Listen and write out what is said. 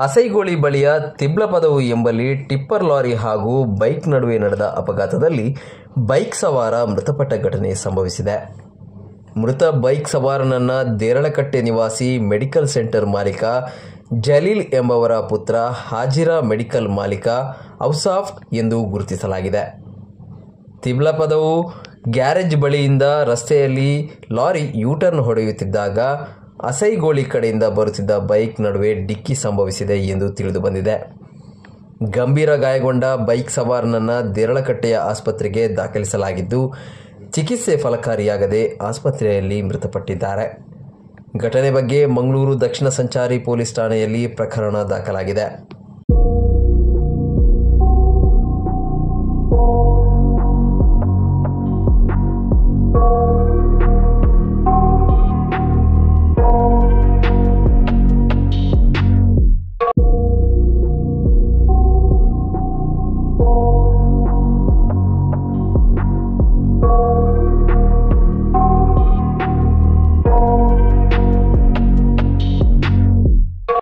ಅಸೈಗೋಳಿ ಬಳಿಯ ತಿಬ್ಲಪದವು ಎಂಬಲ್ಲಿ tipper lorry ಹಾಗೂ ಬೈಕ್ ನಡುವೆ ನಡೆದ ಅಪಘಾತದಲ್ಲಿ ಬೈಕ್ ಸವಾರ ಮೃತಪಟ್ಟ ಘಟನೆ ಸಂಭವಿಸಿದೆ. ಮೃತ ಬೈಕ್ ಸವಾರನನ್ನ ದೇರಳಕಟ್ಟೆ ನಿವಾಸಿ ಮೆಡಿಕಲ್ ಸೆಂಟರ್ ಮಾಲೀಕ ಜಲೀಲ್ ಎಂಬವರ ಪುತ್ರ ಹಾಜಿರಾ ಮೆಡಿಕಲ್ ಮಾಲೀಕ ಔಸಾಫ್ ಎಂದು ಗುರುತಿಸಲಾಗಿದೆ. ತಿಬ್ಲಪದವು ಗ್ಯಾರೇಜ್ ಬಳಿಯಿಂದ ರಸ್ತೆಯಲ್ಲಿ ಲಾರಿ ಯೂಟರ್ನ್ ಹೊಡೆಯುತ್ತಿದ್ದಾಗ ಅಸೈಗೋಳಿ ಕಡೆಯಿಂದ ಬರುತ್ತಿದ್ದ ಬೈಕ್ ನಡುವೆ ಡಿಕ್ಕಿ ಸಂಭವಿಸಿದೆ ಎಂದು ತಿಳಿದು ಬಂದಿದೆ. ಗಂಭೀರ ಗಾಯಗೊಂಡ ಬೈಕ್ ಸವಾರನನ್ನು ದೇರಳಕಟ್ಟೆಯ ಆಸ್ಪತ್ರೆಗೆ ದಾಖಲಿಸಲಾಗಿದ್ದು, ಚಿಕಿತ್ಸೆ ಫಲಕಾರಿಯಾಗದೆ ಆಸ್ಪತ್ರೆಯಲ್ಲಿ ಮೃತಪಟ್ಟಿದ್ದಾರೆ. ಘಟನೆ ಬಗ್ಗೆ ಮಂಗಳೂರು ದಕ್ಷಿಣ ಸಂಚಾರಿ ಪೊಲೀಸ್ ಠಾಣೆಯಲ್ಲಿ ಪ್ರಕರಣ ದಾಖಲಾಗಿದೆ.